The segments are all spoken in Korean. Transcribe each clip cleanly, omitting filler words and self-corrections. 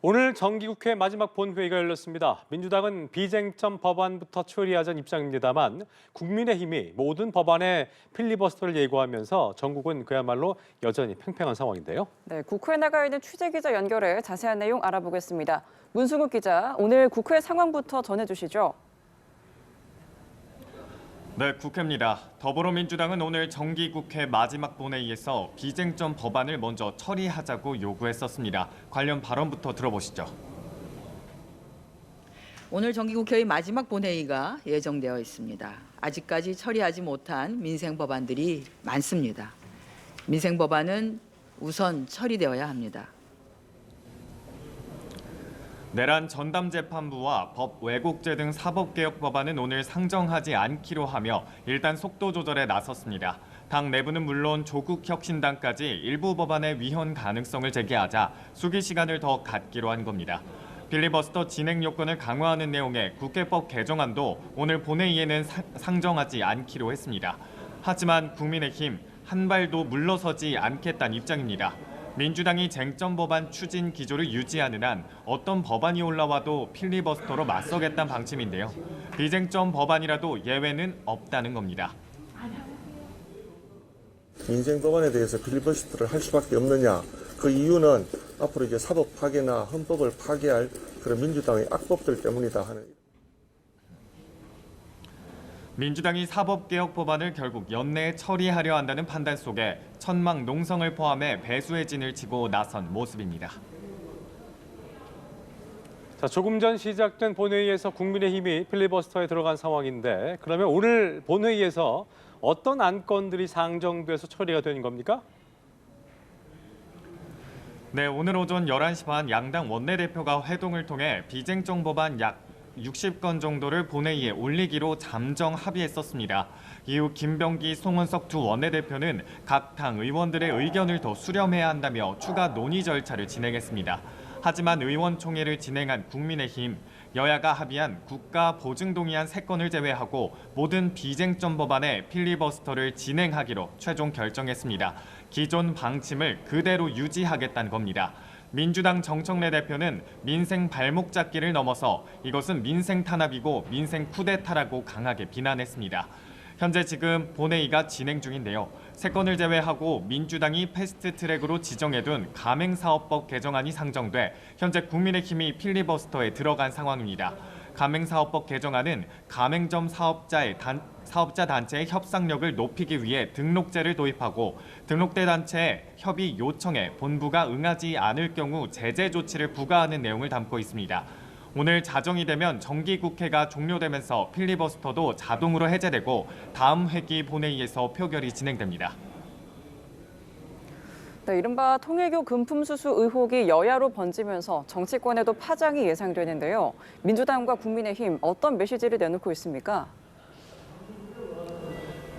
오늘 정기국회 마지막 본회의가 열렸습니다. 민주당은 비쟁점 법안부터 처리하자는 입장입니다만 국민의힘이 모든 법안에 필리버스터를 예고하면서 전국은 그야말로 여전히 팽팽한 상황인데요. 네, 국회에 나가 있는 취재기자 연결해 자세한 내용 알아보겠습니다. 문승욱 기자, 오늘 국회 상황부터 전해주시죠. 네, 국회입니다. 더불어민주당은 오늘 정기국회 마지막 본회의에서 비쟁점 법안을 먼저 처리하자고 요구했었습니다. 관련 발언부터 들어보시죠. 오늘 정기국회의 마지막 본회의가 예정되어 있습니다. 아직까지 처리하지 못한 민생 법안들이 많습니다. 민생 법안은 우선 처리되어야 합니다. 내란 전담재판부와 법 왜곡죄 등 사법개혁 법안은 오늘 상정하지 않기로 하며 일단 속도 조절에 나섰습니다. 당 내부는 물론 조국혁신당까지 일부 법안의 위헌 가능성을 제기하자 수기 시간을 더 갖기로 한 겁니다. 필리버스터 진행 요건을 강화하는 내용의 국회법 개정안도 오늘 본회의에는 상정하지 않기로 했습니다. 하지만 국민의힘 한 발도 물러서지 않겠다는 입장입니다. 민주당이 쟁점 법안 추진 기조를 유지하는 한 어떤 법안이 올라와도 필리버스터로 맞서겠다는 방침인데요. 비쟁점 법안이라도 예외는 없다는 겁니다. 민생 법안에 대해서 필리버스터를 할 수밖에 없느냐. 그 이유는 앞으로 이제 사법 파괴나 헌법을 파괴할 그런 민주당의 악법들 때문이다 하는. 민주당이 사법개혁 법안을 결국 연내에 처리하려 한다는 판단 속에 천막 농성을 포함해 배수의 진을 치고 나선 모습입니다. 자, 조금 전 시작된 본회의에서 국민의힘이 필리버스터에 들어간 상황인데 그러면 오늘 본회의에서 어떤 안건들이 상정돼서 처리가 되는 겁니까? 네, 오늘 오전 11시 반 양당 원내대표가 회동을 통해 비쟁점 법안 약 60건 정도를 본회의에 올리기로 잠정 합의했었습니다. 이후 김병기, 송원석 두 원내대표는 각 당 의원들의 의견을 더 수렴해야 한다며 추가 논의 절차를 진행했습니다. 하지만 의원총회를 진행한 국민의힘, 여야가 합의한 국가보증동의안 3건을 제외하고 모든 비쟁점 법안에 필리버스터를 진행하기로 최종 결정했습니다. 기존 방침을 그대로 유지하겠다는 겁니다. 민주당 정청래 대표는 민생 발목 잡기를 넘어서 이것은 민생 탄압이고 민생 쿠데타라고 강하게 비난했습니다. 현재 지금 본회의가 진행 중인데요. 3건을 제외하고 민주당이 패스트트랙으로 지정해둔 가맹사업법 개정안이 상정돼 현재 국민의힘이 필리버스터에 들어간 상황입니다. 가맹사업법 개정안은 가맹점 사업자 단체의 협상력을 높이기 위해 등록제를 도입하고 등록대 단체의 협의 요청에 본부가 응하지 않을 경우 제재 조치를 부과하는 내용을 담고 있습니다. 오늘 자정이 되면 정기국회가 종료되면서 필리버스터도 자동으로 해제되고 다음 회기 본회의에서 표결이 진행됩니다. 네, 이른바 통일교 금품수수 의혹이 여야로 번지면서 정치권에도 파장이 예상되는데요. 민주당과 국민의힘 어떤 메시지를 내놓고 있습니까?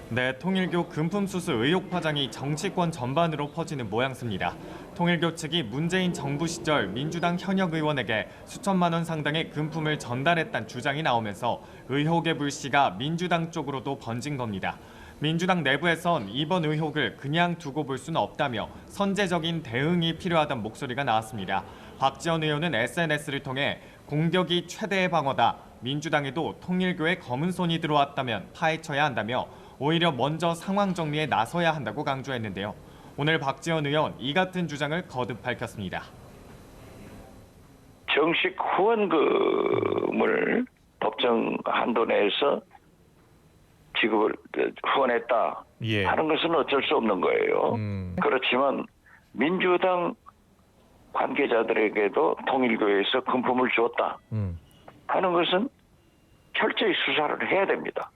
네, 통일교 금품수수 의혹 파장이 정치권 전반으로 퍼지는 모양새입니다. 통일교 측이 문재인 정부 시절 민주당 현역 의원에게 수천만 원 상당의 금품을 전달했다는 주장이 나오면서 의혹의 불씨가 민주당 쪽으로도 번진 겁니다. 민주당 내부에선 이번 의혹을 그냥 두고 볼 수는 없다며 선제적인 대응이 필요하다는 목소리가 나왔습니다. 박지원 의원은 SNS를 통해 공격이 최대의 방어다. 민주당에도 통일교의 검은 손이 들어왔다면 파헤쳐야 한다며 오히려 먼저 상황 정리에 나서야 한다고 강조했는데요. 오늘 박지원 의원 이 같은 주장을 거듭 밝혔습니다. 정식 후원금을 법정 한도 내에서 지급을 후원했다 하는 것은 어쩔 수 없는 거예요. 그렇지만 민주당 관계자들에게도 통일교에서 금품을 줬다 하는 것은 철저히 수사를 해야 됩니다.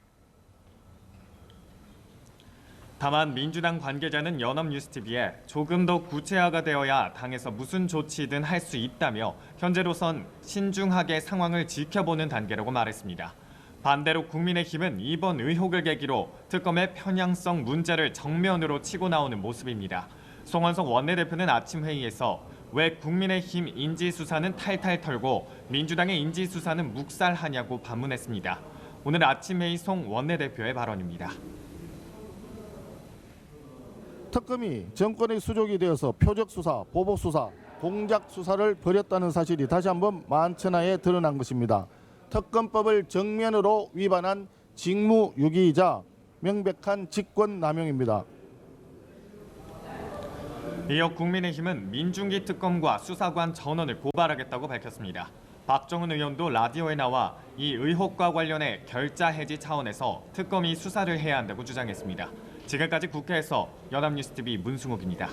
다만 민주당 관계자는 연합뉴스TV에 조금 더 구체화가 되어야 당에서 무슨 조치든 할 수 있다며 현재로선 신중하게 상황을 지켜보는 단계라고 말했습니다. 반대로 국민의힘은 이번 의혹을 계기로 특검의 편향성 문제를 정면으로 치고 나오는 모습입니다. 송원석 원내대표는 아침 회의에서 왜 국민의힘 인지수사는 탈탈 털고 민주당의 인지수사는 묵살하냐고 반문했습니다. 오늘 아침 회의 송 원내대표의 발언입니다. 특검이 정권의 수족이 되어서 표적수사, 보복수사, 공작 수사를 벌였다는 사실이 다시 한번 만천하에 드러난 것입니다. 특검법을 정면으로 위반한 직무유기이자 명백한 직권남용입니다. 이어 국민의힘은 민중기 특검과 수사관 전원을 고발하겠다고 밝혔습니다. 박정훈 의원도 라디오에 나와 이 의혹과 관련해 결자 해지 차원에서 특검이 수사를 해야 한다고 주장했습니다. 지금까지 국회에서 연합뉴스TV 문승욱입니다.